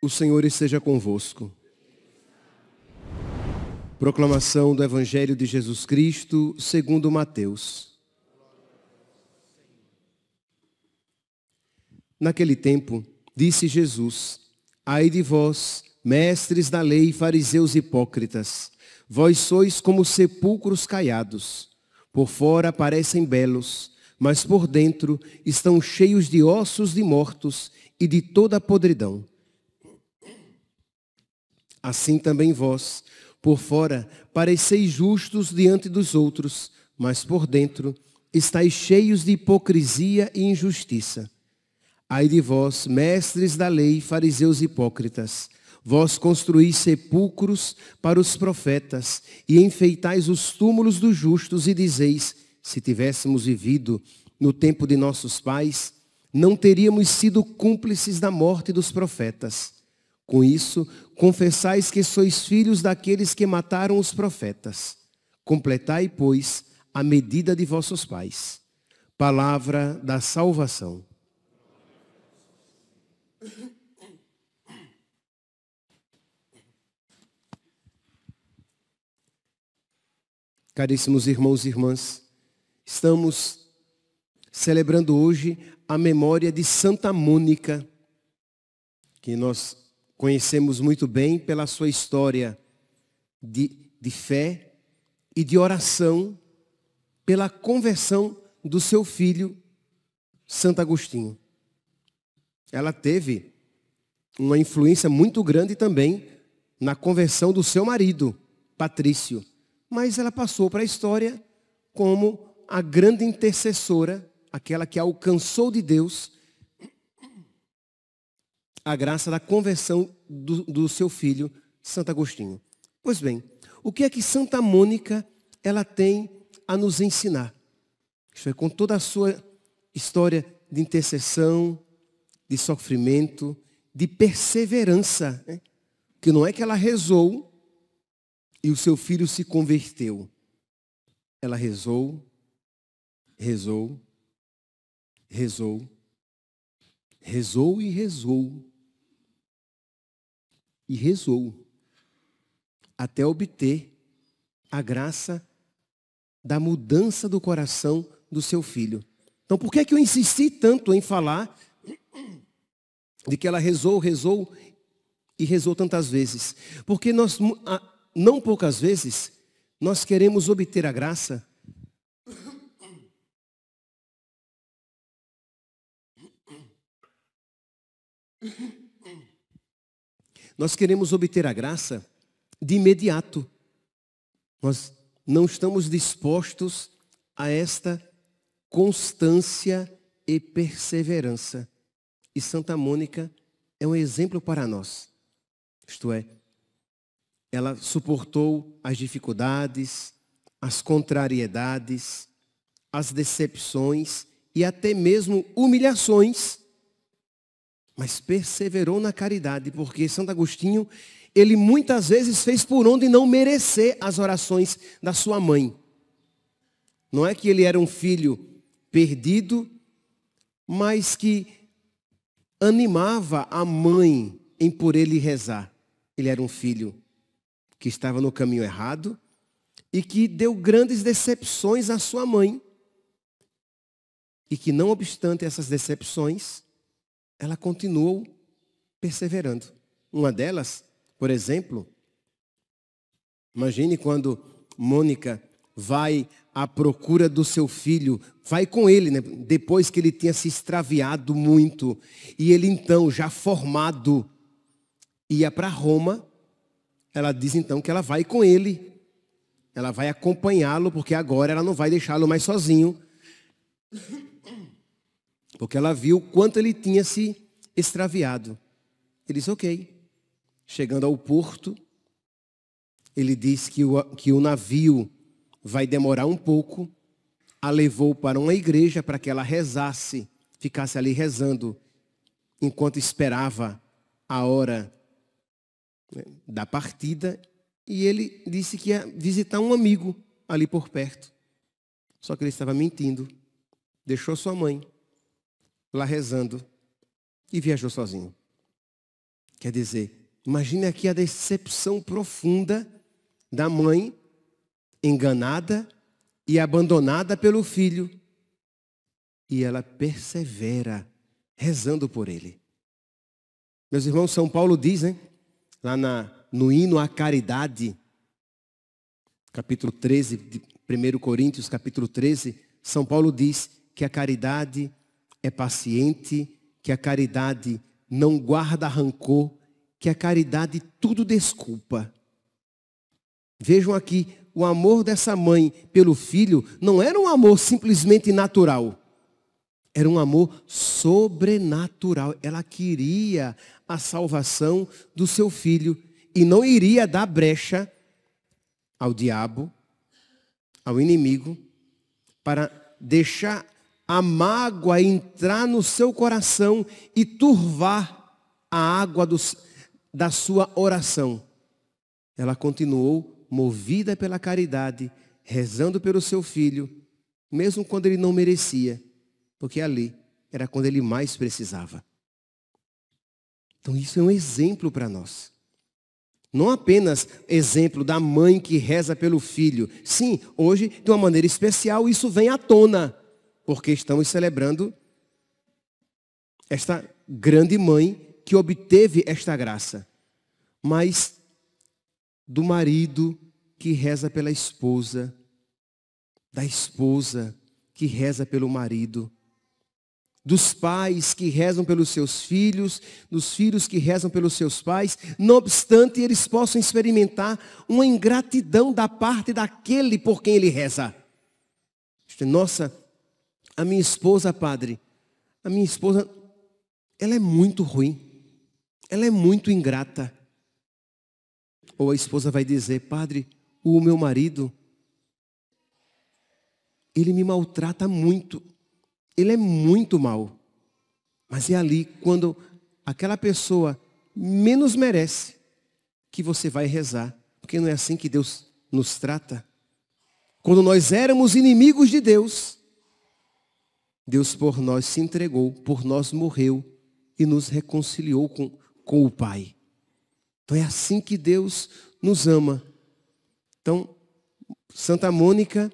O Senhor esteja convosco. Proclamação do Evangelho de Jesus Cristo, segundo Mateus. Naquele tempo, disse Jesus: Ai de vós, mestres da lei, fariseus hipócritas, vós sois como sepulcros caiados. Por fora parecem belos, mas por dentro estão cheios de ossos de mortos e de toda a podridão. Assim também vós, por fora, pareceis justos diante dos outros, mas por dentro estáis cheios de hipocrisia e injustiça. Ai de vós, mestres da lei, fariseus hipócritas, vós construís sepulcros para os profetas e enfeitais os túmulos dos justos e dizeis: se tivéssemos vivido no tempo de nossos pais, não teríamos sido cúmplices da morte dos profetas. Com isso, confessais que sois filhos daqueles que mataram os profetas. Completai, pois, a medida de vossos pais. Palavra da salvação. Caríssimos irmãos e irmãs, estamos celebrando hoje a memória de Santa Mônica, que nós conhecemos muito bem pela sua história de fé e de oração pela conversão do seu filho, Santo Agostinho. Ela teve uma influência muito grande também na conversão do seu marido, Patrício. Mas ela passou para a história como a grande intercessora, aquela que alcançou de Deus a graça da conversão do seu filho, Santo Agostinho. Pois bem, o que é que Santa Mônica ela tem a nos ensinar? Isto é, com toda a sua história de intercessão, de sofrimento, de perseverança, né? Que não é que ela rezou e o seu filho se converteu. Ela rezou, rezou, rezou, rezou e rezou. E rezou até obter a graça da mudança do coração do seu filho. Então, por que eu insisti tanto em falar de que ela rezou, rezou e rezou tantas vezes? Porque nós, não poucas vezes, nós queremos obter a graça de imediato. Nós não estamos dispostos a esta constância e perseverança. E Santa Mônica é um exemplo para nós. Isto é, ela suportou as dificuldades, as contrariedades, as decepções e até mesmo humilhações, mas perseverou na caridade, porque Santo Agostinho, ele muitas vezes fez por onde não merecer as orações da sua mãe. Não é que ele era um filho perdido, mas que animava a mãe em por ele rezar. Ele era um filho que estava no caminho errado e que deu grandes decepções à sua mãe. E que, não obstante essas decepções, ela continuou perseverando. Uma delas, por exemplo, imagine quando Mônica vai à procura do seu filho, vai com ele, né? Depois que ele tinha se extraviado muito, e ele então, já formado, ia para Roma. Ela diz então que ela vai com ele, ela vai acompanhá-lo, porque agora ela não vai deixá-lo mais sozinho, porque ela viu o quanto ele tinha se extraviado. Ele disse, ok. Chegando ao porto, ele diz que o navio vai demorar um pouco, a levou para uma igreja para que ela rezasse, ficasse ali rezando, enquanto esperava a hora, né, da partida. E ele disse que ia visitar um amigo ali por perto. Só que ele estava mentindo. Deixou sua mãe lá rezando e viajou sozinho. Quer dizer, imagine aqui a decepção profunda da mãe, enganada e abandonada pelo filho. E ela persevera rezando por ele. Meus irmãos, São Paulo diz, né, lá no hino à caridade, capítulo 13, de 1 Coríntios, capítulo 13, São Paulo diz que a caridade é paciente, que a caridade não guarda rancor, que a caridade tudo desculpa. Vejam aqui, o amor dessa mãe pelo filho não era um amor simplesmente natural. Era um amor sobrenatural. Ela queria a salvação do seu filho e não iria dar brecha ao diabo, ao inimigo, para deixar a mágoa entrar no seu coração e turvar a água da sua oração. Ela continuou movida pela caridade, rezando pelo seu filho, mesmo quando ele não merecia, porque ali era quando ele mais precisava. Então isso é um exemplo para nós. Não apenas exemplo da mãe que reza pelo filho. Sim, hoje, de uma maneira especial, isso vem à tona, porque estamos celebrando esta grande mãe que obteve esta graça. Mas do marido que reza pela esposa, da esposa que reza pelo marido, dos pais que rezam pelos seus filhos, dos filhos que rezam pelos seus pais, não obstante eles possam experimentar uma ingratidão da parte daquele por quem ele reza. Nossa, a minha esposa, padre, a minha esposa, ela é muito ruim, ela é muito ingrata. Ou a esposa vai dizer, padre, o meu marido, ele me maltrata muito. Ele é muito mau. Mas é ali quando aquela pessoa menos merece que você vai rezar. Porque não é assim que Deus nos trata. Quando nós éramos inimigos de Deus, Deus por nós se entregou, por nós morreu e nos reconciliou com o Pai. Então é assim que Deus nos ama. Então, Santa Mônica,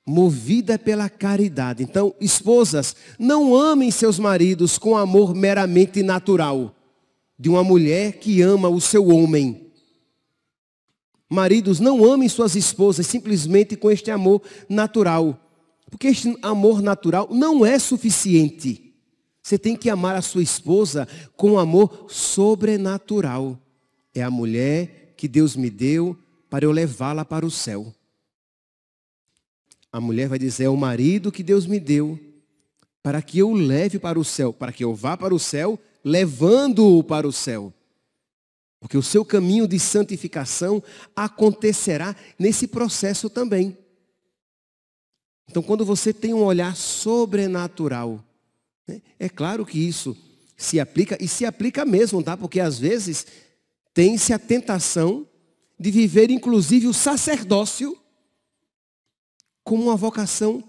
movida pela caridade. Então, esposas, não amem seus maridos com amor meramente natural, de uma mulher que ama o seu homem. Maridos, não amem suas esposas simplesmente com este amor natural, porque este amor natural não é suficiente. Você tem que amar a sua esposa com amor sobrenatural. É a mulher que Deus me deu para eu levá-la para o céu. A mulher vai dizer, é o marido que Deus me deu para que eu leve para o céu, para que eu vá para o céu, levando-o para o céu. Porque o seu caminho de santificação acontecerá nesse processo também. Então, quando você tem um olhar sobrenatural, né, é claro que isso se aplica, e se aplica mesmo, tá? Porque às vezes tem-se a tentação de viver inclusive o sacerdócio como uma vocação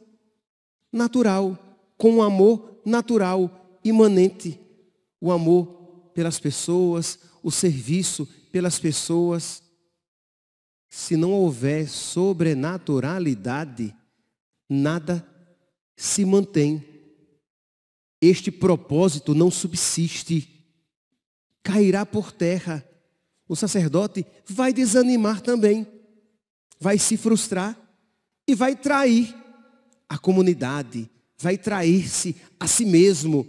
natural, com um amor natural, imanente. O amor pelas pessoas, o serviço pelas pessoas. Se não houver sobrenaturalidade, nada se mantém. Este propósito não subsiste. Cairá por terra. O sacerdote vai desanimar também. Vai se frustrar. E vai trair a comunidade, vai trair-se a si mesmo,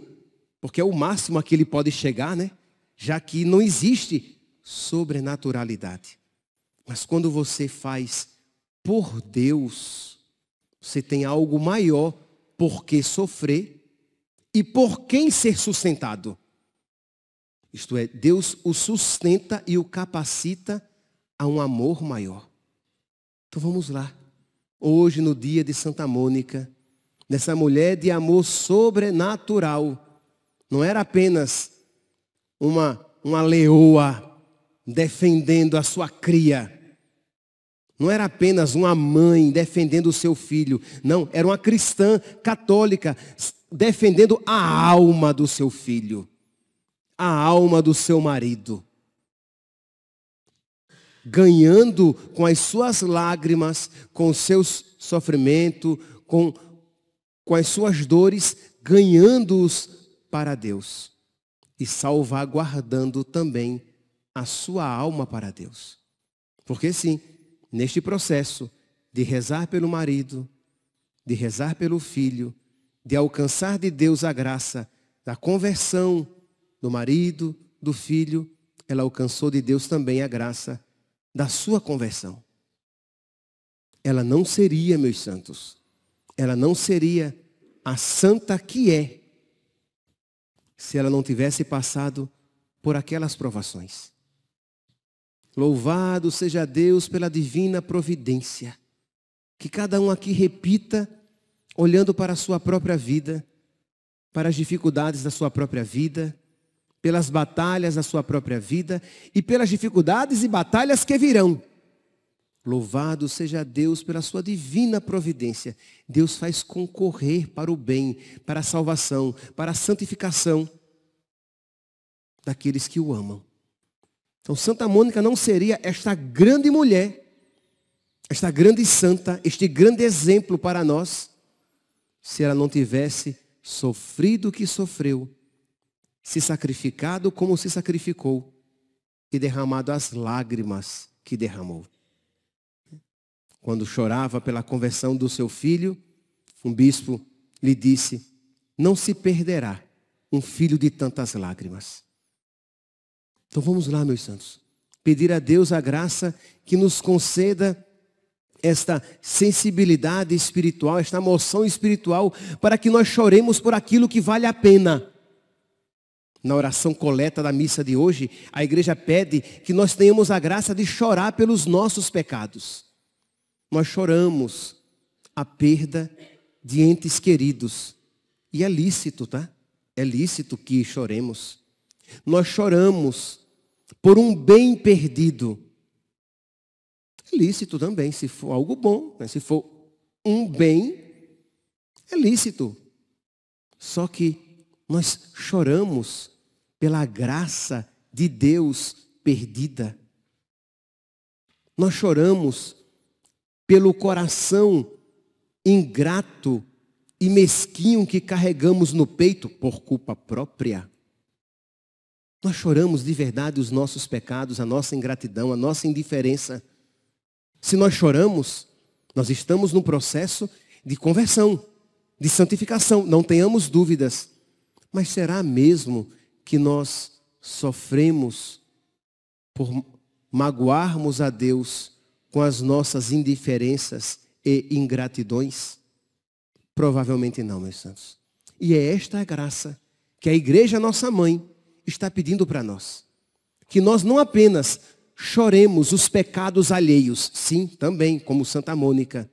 porque é o máximo a que ele pode chegar, né? Já que não existe sobrenaturalidade. Mas quando você faz por Deus, você tem algo maior por que sofrer e por quem ser sustentado. Isto é, Deus o sustenta e o capacita a um amor maior. Então vamos lá. hoje no dia de Santa Mônica, dessa mulher de amor sobrenatural. Não era apenas uma leoa defendendo a sua cria. Não era apenas uma mãe defendendo o seu filho. Não, era uma cristã católica defendendo a alma do seu filho. A alma do seu marido. Ganhando com as suas lágrimas, com os seus sofrimentos, com as suas dores, ganhando-os para Deus. E salvaguardando também a sua alma para Deus. Porque sim, neste processo de rezar pelo marido, de rezar pelo filho, de alcançar de Deus a graça da conversão do marido, do filho, ela alcançou de Deus também a graça da sua conversão. Ela não seria, meus santos, ela não seria a santa que é, se ela não tivesse passado por aquelas provações. Louvado seja Deus pela divina providência. Que cada um aqui repita, olhando para a sua própria vida, para as dificuldades da sua própria vida, pelas batalhas da sua própria vida e pelas dificuldades e batalhas que virão. Louvado seja Deus pela sua divina providência. Deus faz concorrer para o bem, para a salvação, para a santificação daqueles que o amam. Então, Santa Mônica não seria esta grande mulher, esta grande santa, este grande exemplo para nós, se ela não tivesse sofrido o que sofreu, se sacrificado como se sacrificou e derramado as lágrimas que derramou. Quando chorava pela conversão do seu filho, um bispo lhe disse: não se perderá um filho de tantas lágrimas. Então vamos lá, meus santos, pedir a Deus a graça que nos conceda esta sensibilidade espiritual, esta emoção espiritual, para que nós choremos por aquilo que vale a pena. Na oração coleta da missa de hoje, a igreja pede que nós tenhamos a graça de chorar pelos nossos pecados. Nós choramos a perda de entes queridos. E é lícito, tá? É lícito que choremos. Nós choramos por um bem perdido. É lícito também, se for algo bom, né? Se for um bem, é lícito. Só que nós choramos pela graça de Deus perdida. Nós choramos pelo coração ingrato e mesquinho que carregamos no peito por culpa própria. Nós choramos de verdade os nossos pecados, a nossa ingratidão, a nossa indiferença. Se nós choramos, nós estamos num processo de conversão, de santificação, não tenhamos dúvidas. Mas será mesmo que nós sofremos por magoarmos a Deus com as nossas indiferenças e ingratidões? Provavelmente não, meus santos. E é esta a graça que a igreja, nossa mãe, está pedindo para nós. Que nós não apenas choremos os pecados alheios, sim, também, como Santa Mônica.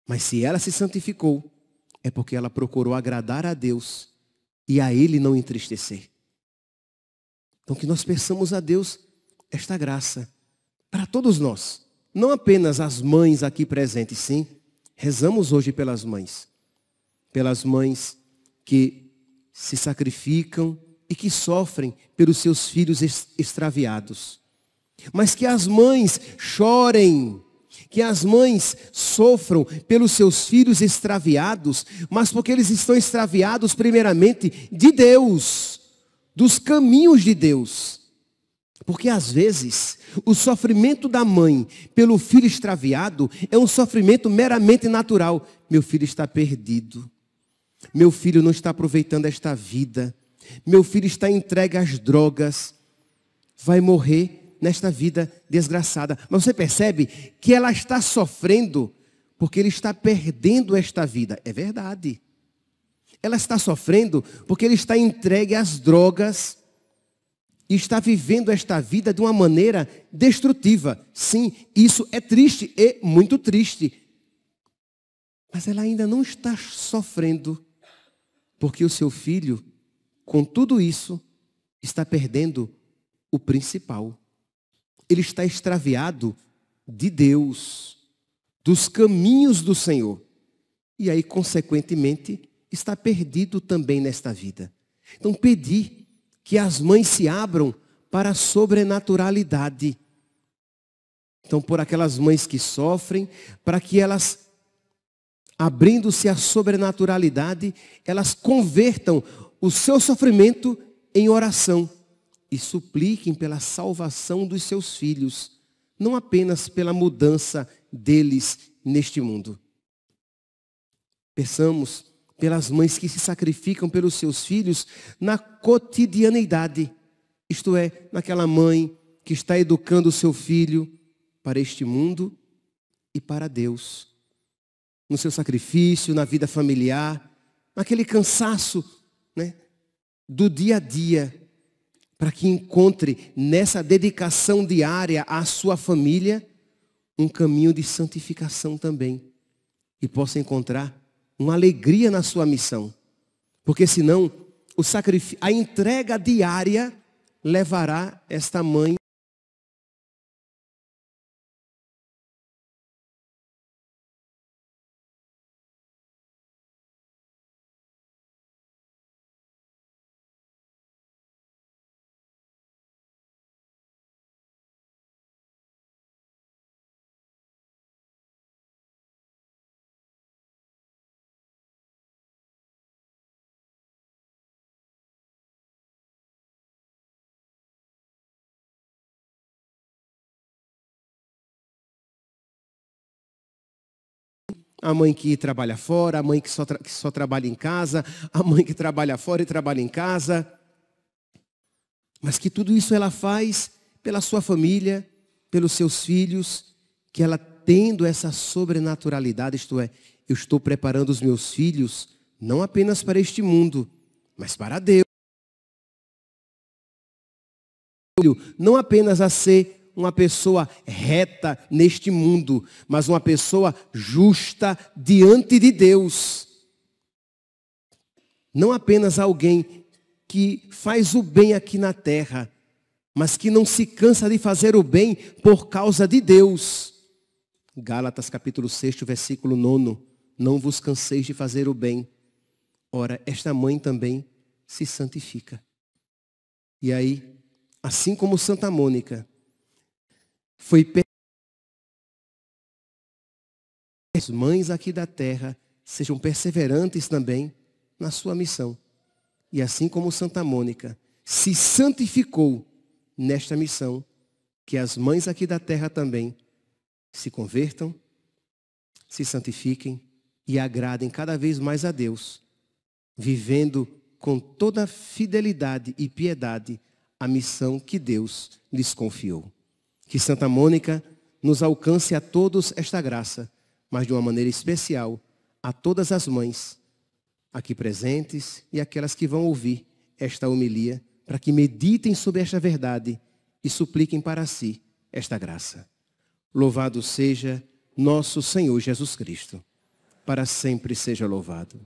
Mas se ela se santificou, é porque ela procurou agradar a Deus e a Ele não entristecer. Então que nós peçamos a Deus esta graça para todos nós. Não apenas as mães aqui presentes, sim. Rezamos hoje pelas mães. Pelas mães que se sacrificam e que sofrem pelos seus filhos extraviados. Mas que as mães chorem, que as mães sofram pelos seus filhos extraviados, mas porque eles estão extraviados primeiramente de Deus, dos caminhos de Deus. Porque às vezes o sofrimento da mãe pelo filho extraviado é um sofrimento meramente natural. Meu filho está perdido. Meu filho não está aproveitando esta vida. Meu filho está entregue às drogas. Vai morrer nesta vida desgraçada. Mas você percebe que ela está sofrendo porque ele está perdendo esta vida. É verdade. Ela está sofrendo porque ele está entregue às drogas e está vivendo esta vida de uma maneira destrutiva. Sim, isso é triste e muito triste. Mas ela ainda não está sofrendo, porque o seu filho, com tudo isso, está perdendo o principal. Ele está extraviado de Deus, dos caminhos do Senhor. E aí, consequentemente, está perdido também nesta vida. Então, pedir que as mães se abram para a sobrenaturalidade. Então, por aquelas mães que sofrem, para que elas, abrindo-se à sobrenaturalidade, elas convertam o seu sofrimento em oração e supliquem pela salvação dos seus filhos, não apenas pela mudança deles neste mundo. Peçamos pelas mães que se sacrificam pelos seus filhos na cotidianeidade, isto é, naquela mãe que está educando o seu filho para este mundo e para Deus. No seu sacrifício, na vida familiar, naquele cansaço, né, do dia a dia, para que encontre nessa dedicação diária à sua família um caminho de santificação também. E possa encontrar uma alegria na sua missão. Porque senão a entrega diária levará esta mãe a mãe que trabalha fora, a mãe que só trabalha em casa, a mãe que trabalha fora e trabalha em casa. Mas que tudo isso ela faz pela sua família, pelos seus filhos, que ela tendo essa sobrenaturalidade, isto é, eu estou preparando os meus filhos não apenas para este mundo, mas para Deus. Não apenas a ser uma pessoa reta neste mundo, mas uma pessoa justa diante de Deus. Não apenas alguém que faz o bem aqui na terra, mas que não se cansa de fazer o bem por causa de Deus. Gálatas capítulo 6, versículo 9. Não vos canseis de fazer o bem. Ora, esta mãe também se santifica. E aí, assim como Santa Mônica, foi as mães aqui da terra sejam perseverantes também na sua missão. E assim como Santa Mônica se santificou nesta missão, que as mães aqui da terra também se convertam, se santifiquem e agradem cada vez mais a Deus, vivendo com toda fidelidade e piedade a missão que Deus lhes confiou. Que Santa Mônica nos alcance a todos esta graça, mas de uma maneira especial a todas as mães aqui presentes e aquelas que vão ouvir esta homilia, para que meditem sobre esta verdade e supliquem para si esta graça. Louvado seja nosso Senhor Jesus Cristo. Para sempre seja louvado.